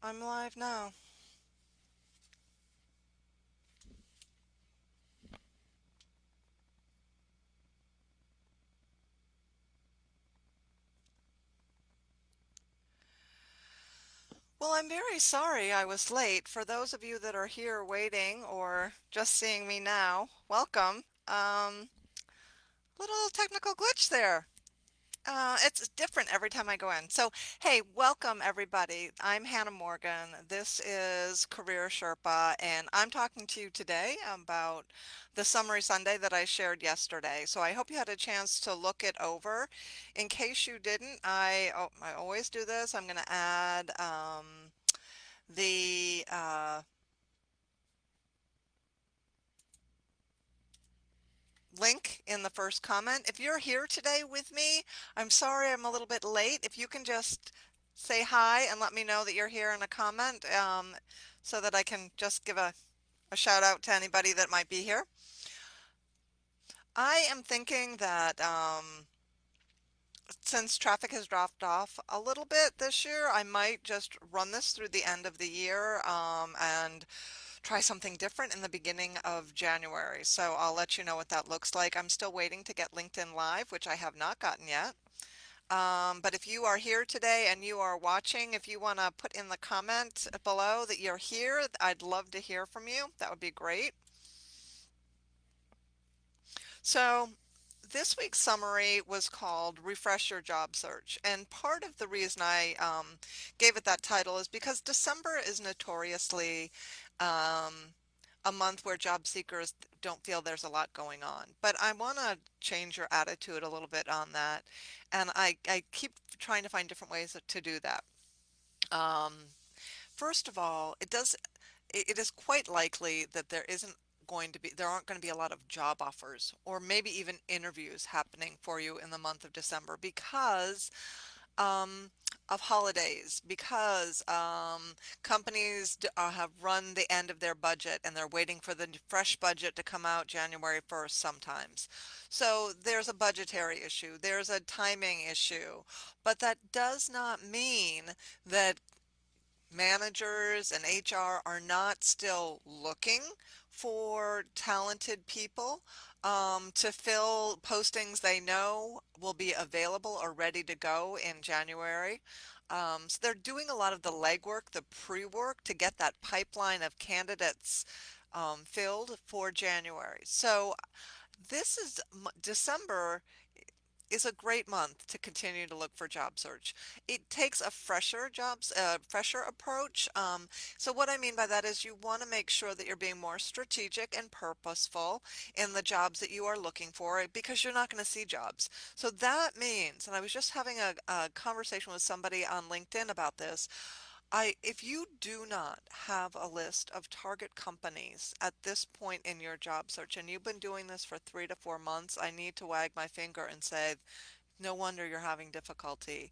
I'm live now. Well, I'm very sorry I was late. For those of you that are here waiting or just seeing me now, welcome. Little technical glitch there. It's different every time I go in. So, hey, welcome everybody. I'm Hannah Morgan. This is Career Sherpa, and I'm talking to you today about the summary Sunday that I shared yesterday. So I hope you had a chance to look it over. In case you didn't, I always do this. I'm going to add the link in the first comment. If you're here today with me, I'm sorry I'm a little bit late. If you can just say hi and let me know that you're here in a comment so that I can just give a shout out to anybody that might be here. I am thinking that since traffic has dropped off a little bit this year, I might just run this through the end of the year and try something different in the beginning of January. So I'll let you know what that looks like. I'm still waiting to get LinkedIn Live, which I have not gotten yet. But if you are here today and you are watching, if you want to put in the comment below that you're here, I'd love to hear from you. That would be great. So, this week's summary was called Refresh Your Job Search. And part of the reason I gave it that title is because December is notoriously um, a month where job seekers don't feel there's a lot going on. But I want to change your attitude a little bit on that. And I keep trying to find different ways to do that. Um, First of all, it is quite likely that there aren't going to be a lot of job offers or maybe even interviews happening for you in the month of December because um, of holidays, because companies have run the end of their budget and they're waiting for the fresh budget to come out January 1st sometimes. So there's a budgetary issue, there's a timing issue, but that does not mean that managers and HR are not still looking for talented people to fill postings they know will be available or ready to go in January. So they're doing a lot of the legwork, the pre-work to get that pipeline of candidates filled for January. So this is December is a great month to continue to look for job search. It takes a fresher approach. So what I mean by that is you want to make sure that you're being more strategic and purposeful in the jobs that you are looking for because you're not going to see jobs. So that means, and I was just having a conversation with somebody on LinkedIn about this. If you do not have a list of target companies at this point in your job search, and you've been doing this for 3 to 4 months, I need to wag my finger and say, no wonder you're having difficulty.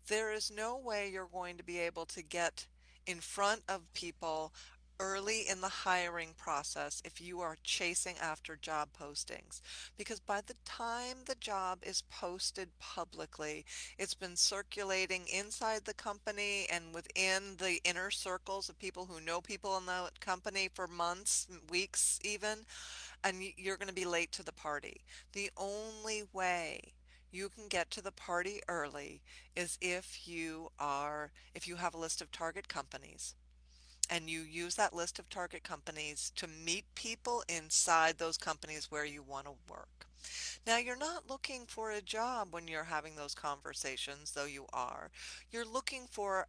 There is no way you're going to be able to get in front of people early in the hiring process if you are chasing after job postings. Because by the time the job is posted publicly, it's been circulating inside the company and within the inner circles of people who know people in the company for months, weeks even, and you're going to be late to the party. The only way you can get to the party early is if you have a list of target companies and you use that list of target companies to meet people inside those companies where you want to work. Now, you're not looking for a job when you're having those conversations, though you are. You're looking for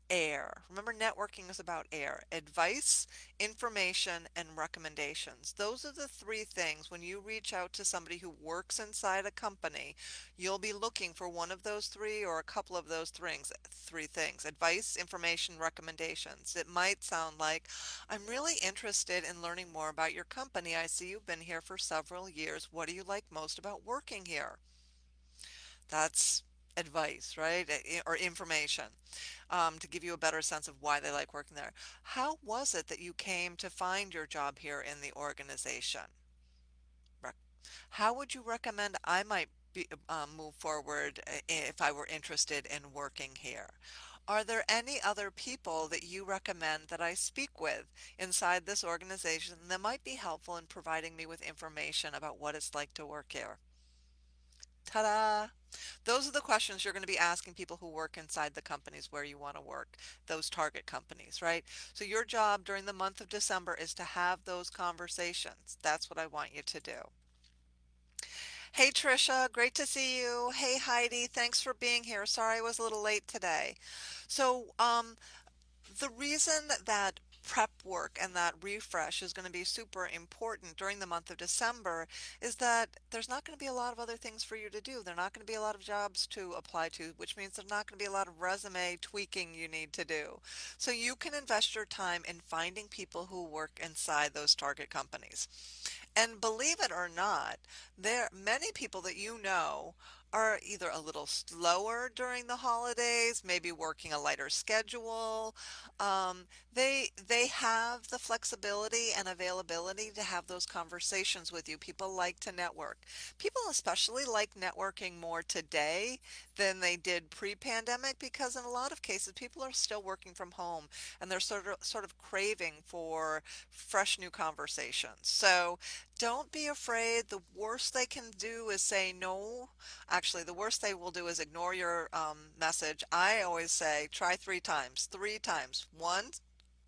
air. Remember, networking is about air. Advice, information, and recommendations. Those are the three things. When you reach out to somebody who works inside a company, you'll be looking for one of those three or a couple of those three things. Advice, information, recommendations. It might sound like, I'm really interested in learning more about your company. I see you've been here for several years. What do you like most about working here? That's advice, right? Or information to give you a better sense of why they like working there. How was it that you came to find your job here in the organization? Rec- How would you recommend I might move forward if I were interested in working here? Are there any other people that you recommend that I speak with inside this organization that might be helpful in providing me with information about what it's like to work here? Ta-da! Those are the questions you're going to be asking people who work inside the companies where you want to work, those target companies, right? So your job during the month of December is to have those conversations. That's what I want you to do. Hey Trisha, great to see you. Hey Heidi, thanks for being here. Sorry I was a little late today. So, the reason that prep work and that refresh is going to be super important during the month of December is that there's not going to be a lot of other things for you to do. There are not going to be a lot of jobs to apply to, which means there's not going to be a lot of resume tweaking you need to do. So you can invest your time in finding people who work inside those target companies. And believe it or not, there many people that you know are either a little slower during the holidays, maybe working a lighter schedule. They have the flexibility and availability to have those conversations with you. People like to network. People especially like networking more today than they did pre-pandemic because in a lot of cases people are still working from home and they're sort of craving for fresh new conversations. So don't be afraid. The worst they can do is say no. Actually, the worst they will do is ignore your message. I always say try three times. Three times. One,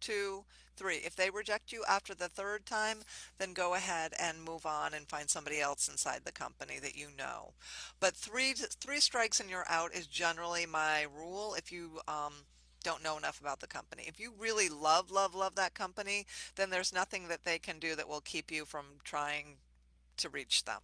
two, three. If they reject you after the third time, then go ahead and move on and find somebody else inside the company that you know. But three strikes and you're out is generally my rule if you don't know enough about the company. If you really love, love, love that company, then there's nothing that they can do that will keep you from trying to reach them.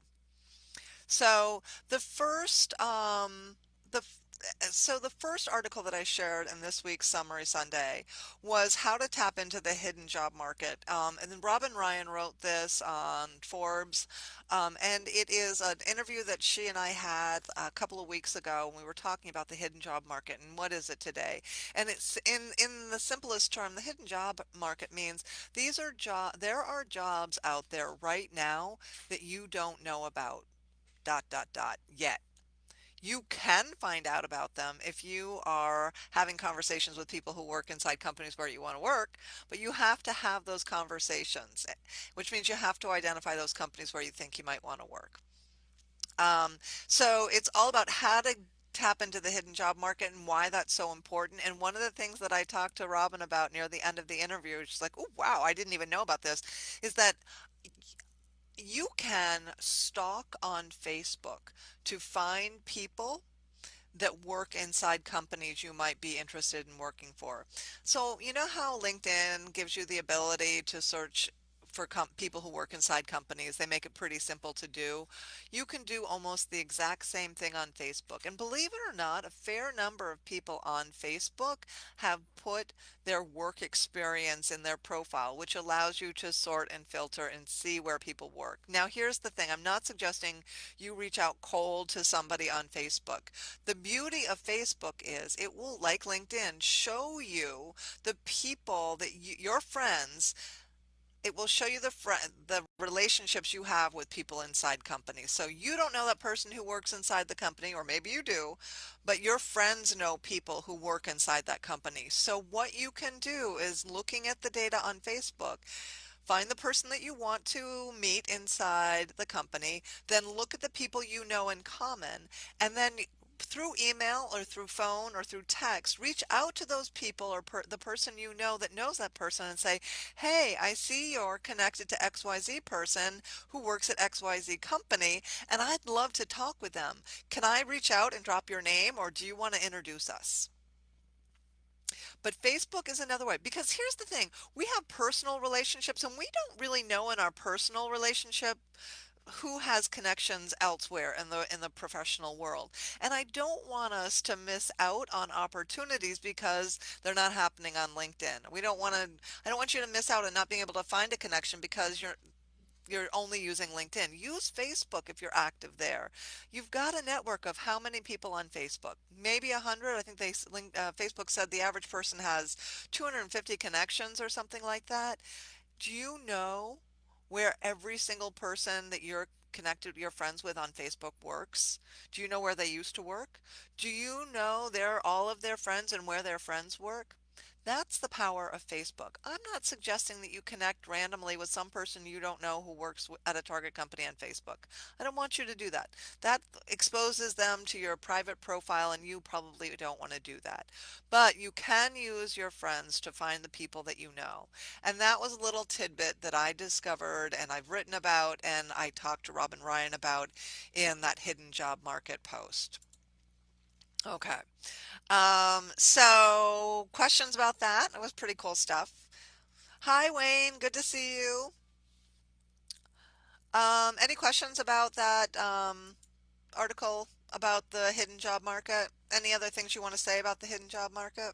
So the first the f- so the first article that I shared in this week's Summary Sunday was how to tap into the hidden job market. And then Robin Ryan wrote this on Forbes, and it is an interview that she and I had a couple of weeks ago when we were talking about the hidden job market and what is it today. And it's in the simplest term, the hidden job market means there are jobs out there right now that you don't know about yet. You can find out about them if you are having conversations with people who work inside companies where you want to work, but you have to have those conversations, which means you have to identify those companies where you think you might want to work. Um, so it's all about how to tap into the hidden job market and why that's so important. And one of the things that I talked to Robin about near the end of the interview, she's like, "Oh, wow, I didn't even know about this," is that you can stalk on Facebook to find people that work inside companies you might be interested in working for. So, you know how LinkedIn gives you the ability to search for people who work inside companies? They make it pretty simple to do. You can do almost the exact same thing on Facebook. And believe it or not, a fair number of people on Facebook have put their work experience in their profile, which allows you to sort and filter and see where people work. Now, here's the thing. I'm not suggesting you reach out cold to somebody on Facebook. The beauty of Facebook is it will, like LinkedIn, show you the people that your friends. It will show you the relationships you have with people inside companies. So you don't know that person who works inside the company, or maybe you do, but your friends know people who work inside that company. So what you can do is looking at the data on Facebook. Find the person that you want to meet inside the company, then look at the people you know in common, and then through email or through phone or through text, reach out to those people or the person you know that knows that person and say, "Hey, I see you're connected to XYZ person who works at XYZ company, and I'd love to talk with them. Can I reach out and drop your name, or do you want to introduce us?" But Facebook is another way because here's the thing, we have personal relationships and we don't really know in our personal relationship who has connections elsewhere in the professional world. And I don't want us to miss out on opportunities because they're not happening on LinkedIn. I don't want you to miss out on not being able to find a connection because you're only using LinkedIn. Use Facebook if you're active there. You've got a network of how many people on Facebook? Maybe 100. I think Facebook said the average person has 250 connections or something like that. Do you know where every single person that you're connected your friends with on Facebook works? Do you know where they used to work? Do you know all of their friends and where their friends work? That's the power of Facebook. I'm not suggesting that you connect randomly with some person you don't know who works at a Target company on Facebook. I don't want you to do that. That exposes them to your private profile, and you probably don't want to do that. But you can use your friends to find the people that you know. And that was a little tidbit that I discovered and I've written about and I talked to Robin Ryan about in that hidden job market post. Okay. So questions about that? It was pretty cool stuff. Hi, Wayne. Good to see you. Any questions about that article about the hidden job market? Any other things you want to say about the hidden job market?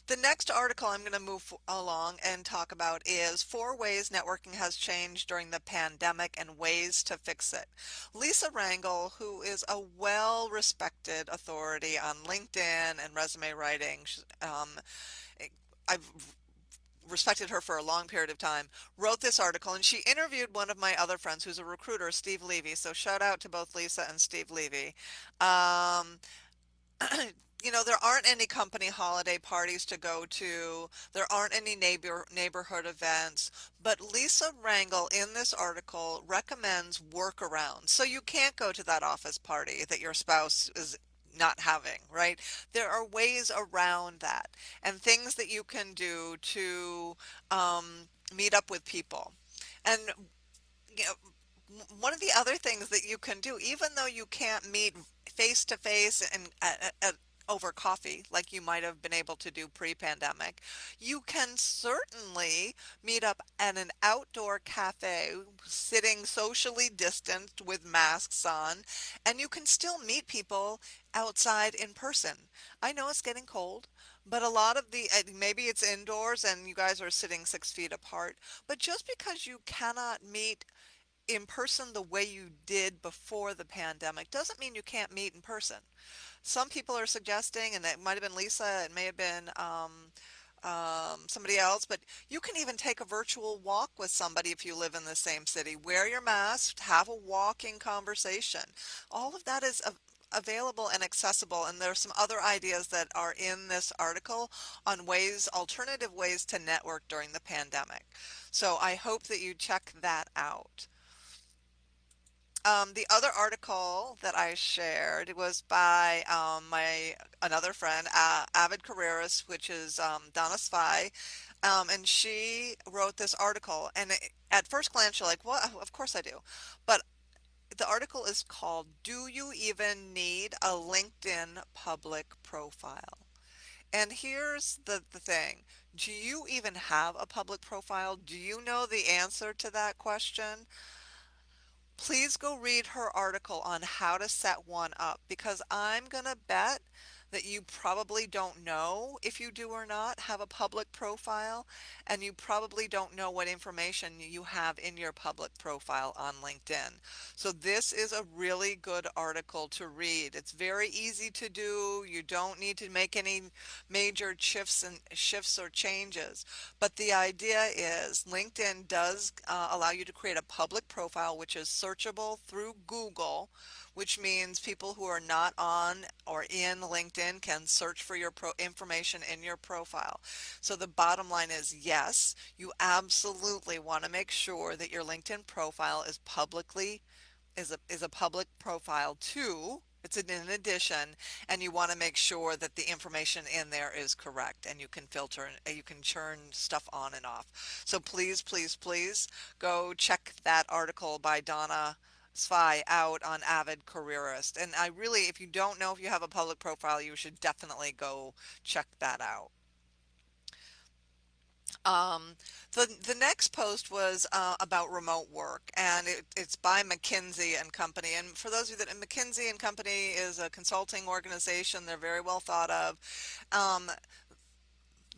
The next article I'm going to move along and talk about is four ways networking has changed during the pandemic and ways to fix it. Lisa Rangel, who is a well-respected authority on LinkedIn and resume writing, I've respected her for a long period of time, wrote this article and she interviewed one of my other friends who's a recruiter, Steve Levy. So shout out to both Lisa and Steve Levy. Um, there aren't any company holiday parties to go to. There aren't any neighborhood events. But Lisa Rangel in this article recommends workarounds. So you can't go to that office party that your spouse is not having, right? There are ways around that and things that you can do to meet up with people. And you know, one of the other things that you can do, even though you can't meet face to face and over coffee like you might have been able to do pre-pandemic, you can certainly meet up at an outdoor cafe, sitting socially distanced with masks on, and you can still meet people outside in person. I know it's getting cold. But a lot of maybe it's indoors and you guys are sitting 6 feet apart. But just because you cannot meet in person the way you did before the pandemic doesn't mean you can't meet in person. Some people are suggesting, and it might have been Lisa, it may have been somebody else, but you can even take a virtual walk with somebody if you live in the same city. Wear your mask, have a walking conversation. All of that is available and accessible, and there are some other ideas that are in this article on alternative ways to network during the pandemic. So I hope that you check that out. The other article that I shared was by my another friend, avid careerist, which is Donna Svi, and she wrote this article. And at first glance, you're like, "Well, of course I do," but the article is called "Do You Even Need a LinkedIn Public Profile?" And here's the thing: do you even have a public profile? Do you know the answer to that question? Please go read her article on how to set one up because I'm going to bet that you probably don't know if you do or not have a public profile, and you probably don't know what information you have in your public profile on LinkedIn. So this is a really good article to read. It's very easy to do. You don't need to make any major shifts or changes. But the idea is LinkedIn does allow you to create a public profile which is searchable through Google, which means people who are not on or in LinkedIn can search for your information in your profile. So the bottom line is yes, you absolutely want to make sure that your LinkedIn profile is a public profile too. It's an addition, and you want to make sure that the information in there is correct, and you can filter and you can churn stuff on and off. So please, please, please go check that article by Donna Svi out on Avid Careerist. And I really, if you don't know if you have a public profile, you should definitely go check that out. Um, the next post was about remote work, and it's by McKinsey and Company. And for those of you that McKinsey and Company is a consulting organization, they're very well thought of. Um,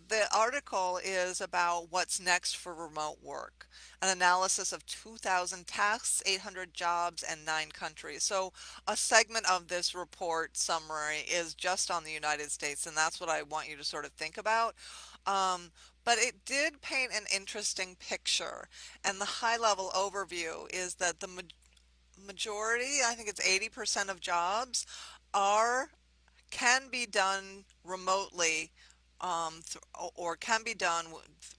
the article is about what's next for remote work, an analysis of 2,000 tasks, 800 jobs, and 9 countries. So a segment of this report summary is just on the United States, and that's what I want you to sort of think about. Um, but it did paint an interesting picture, and the high level overview is that the majority, I think it's 80% of jobs are can be done remotely, or can be done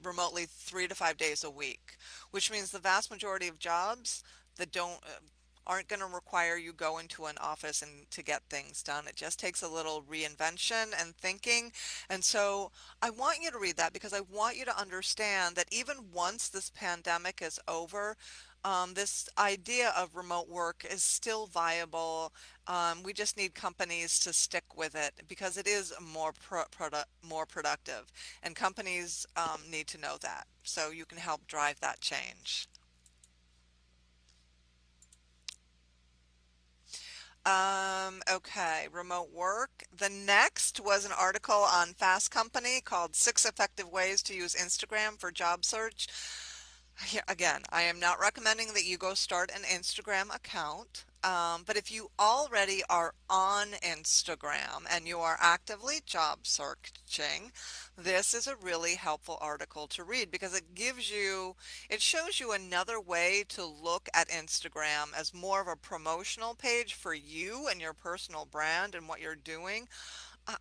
remotely 3 to 5 days a week, which means the vast majority of jobs that don't aren't going to require you go into an office and to get things done. It just takes a little reinvention and thinking. And so I want you to read that because I want you to understand that even once this pandemic is over, this idea of remote work is still viable. We just need companies to stick with it because it is more productive, and companies need to know that. So you can help drive that change. Okay, remote work. The next was an article on Fast Company called Six Effective Ways to Use Instagram for Job Search. Here, again, I am not recommending that you go start an Instagram account. But if you already are on Instagram and you are actively job searching, this is a really helpful article to read because it shows you another way to look at Instagram as more of a promotional page for you and your personal brand and what you're doing.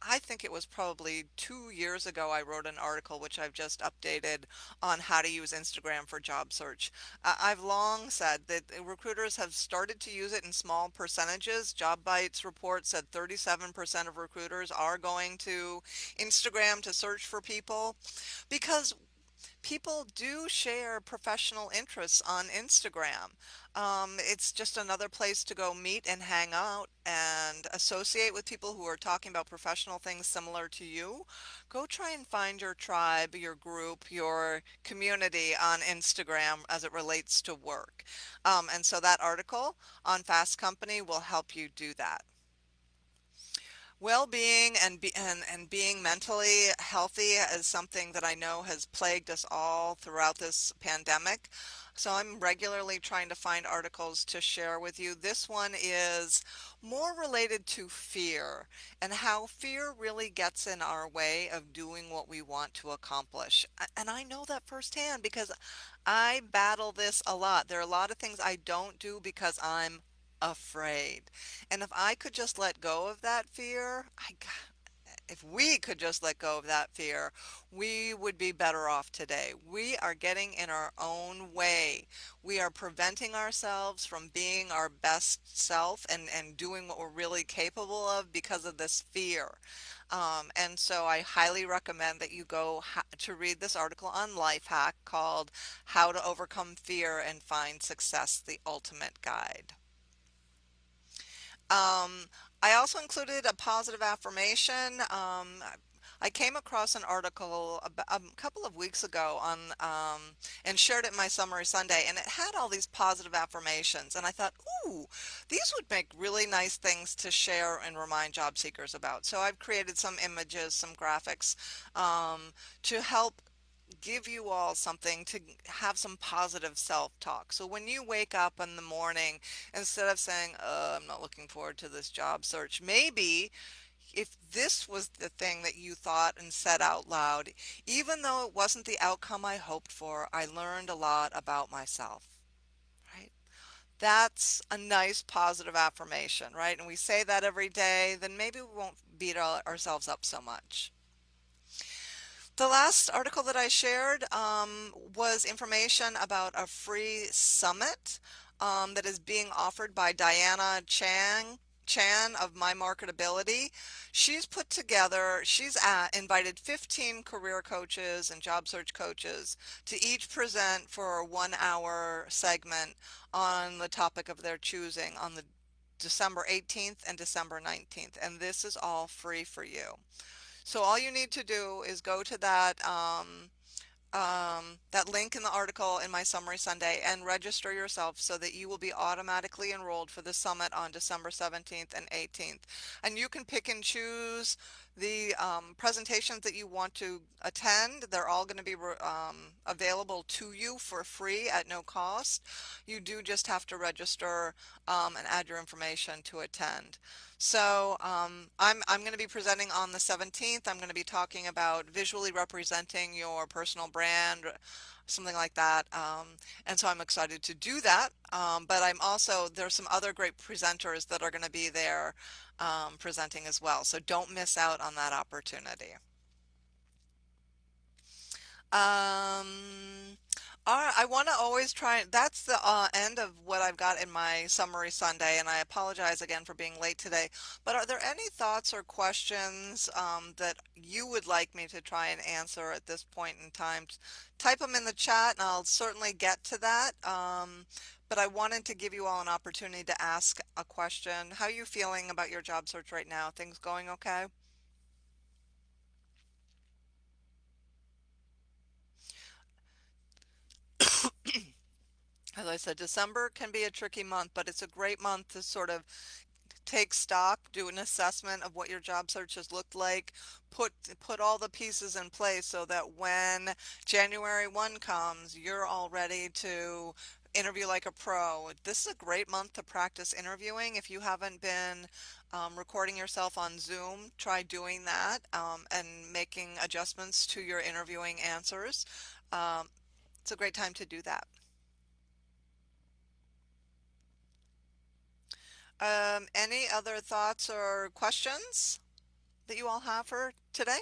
I think it was probably 2 years ago I wrote an article which I've just updated on how to use Instagram for job search. I've long said that recruiters have started to use it in small percentages. Job Bites report said 37% of recruiters are going to Instagram to search for people because people do share professional interests on Instagram. It's just another place to go meet and hang out and associate with people who are talking about professional things similar to you. Go try and find your tribe, your group, your community on Instagram as it relates to work. And so that article on Fast Company will help you do that. Well-being and being mentally healthy is something that I know has plagued us all throughout this pandemic. So I'm regularly trying to find articles to share with you. This one is more related to fear and how fear really gets in our way of doing what we want to accomplish. And I know that firsthand because I battle this a lot. There are a lot of things I don't do because I'm afraid. And if I could just let go of that fear, if we could just let go of that fear, we would be better off today. We are getting in our own way. We are preventing ourselves from being our best self and doing what we're really capable of because of this fear. And so I highly recommend that you go to read this article on Lifehack called How to Overcome Fear and Find Success, the Ultimate Guide. Um, I also included a positive affirmation. I came across an article a couple of weeks ago on and shared it in my summary Sunday, and it had all these positive affirmations. And I thought, ooh, these would make really nice things to share and remind job seekers about. So I've created some images, some graphics to help give you all something to have some positive self-talk. So when you wake up in the morning, instead of saying, I'm not looking forward to this job search, maybe if this was the thing that you thought and said out loud, even though it wasn't the outcome I hoped for, I learned a lot about myself, right? That's a nice positive affirmation, right? And we say that every day, then maybe we won't beat ourselves up so much. The last article that I shared was information about a free summit that is being offered by Diana Chan of My Marketability. She's invited 15 career coaches and job search coaches to each present for a 1 hour segment on the topic of their choosing on the December 18th and December 19th. And this is all free for you. So all you need to do is go to that link in the article in my summary Sunday and register yourself so that you will be automatically enrolled for the summit on December 17th and 18th. And you can pick and choose The presentations that you want to attend, they're all going to be available to you for free at no cost. You do just have to register and add your information to attend. So I'm going to be presenting on the 17th. I'm going to be talking about visually representing your personal brand, something like that. And so I'm excited to do that. But there's some other great presenters that are going to be there presenting as well. So don't miss out on that opportunity. All right, I want to always try. That's the end of what I've got in my summary Sunday, and I apologize again for being late today. But are there any thoughts or questions that you would like me to try and answer at this point in time? Type them in the chat, and I'll certainly get to that. But I wanted to give you all an opportunity to ask a question. How are you feeling about your job search right now? Things going okay? As I said, December can be a tricky month, but it's a great month to sort of take stock, do an assessment of what your job search has looked like, put put all the pieces in place so that when January 1 comes, you're all ready to interview like a pro. This is a great month to practice interviewing. If you haven't been recording yourself on Zoom, try doing that and making adjustments to your interviewing answers. Um, it's a great time to do that. Any other thoughts or questions that you all have for today?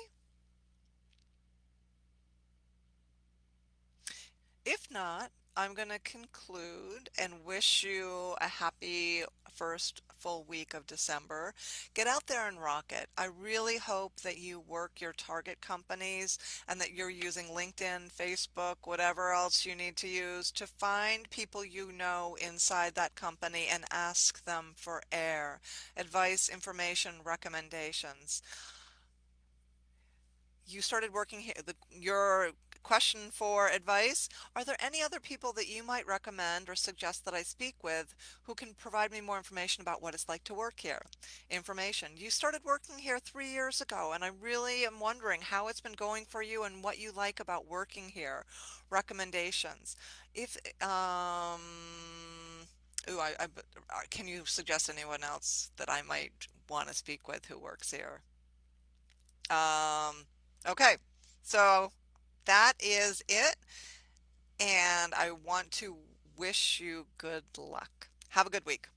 If not, I'm going to conclude and wish you a happy first full week of December. Get out there and rock it. I really hope that you work your target companies and that you're using LinkedIn, Facebook, whatever else you need to use to find people you know inside that company and ask them for advice, information, recommendations. You started working here, your question for advice, are there any other people that you might recommend or suggest that I speak with who can provide me more information about what it's like to work here? Information. You started working here 3 years ago, and I really am wondering how it's been going for you and what you like about working here. Recommendations. If, ooh, can you suggest anyone else that I might want to speak with who works here? Okay, so that is it, and I want to wish you good luck. Have a good week.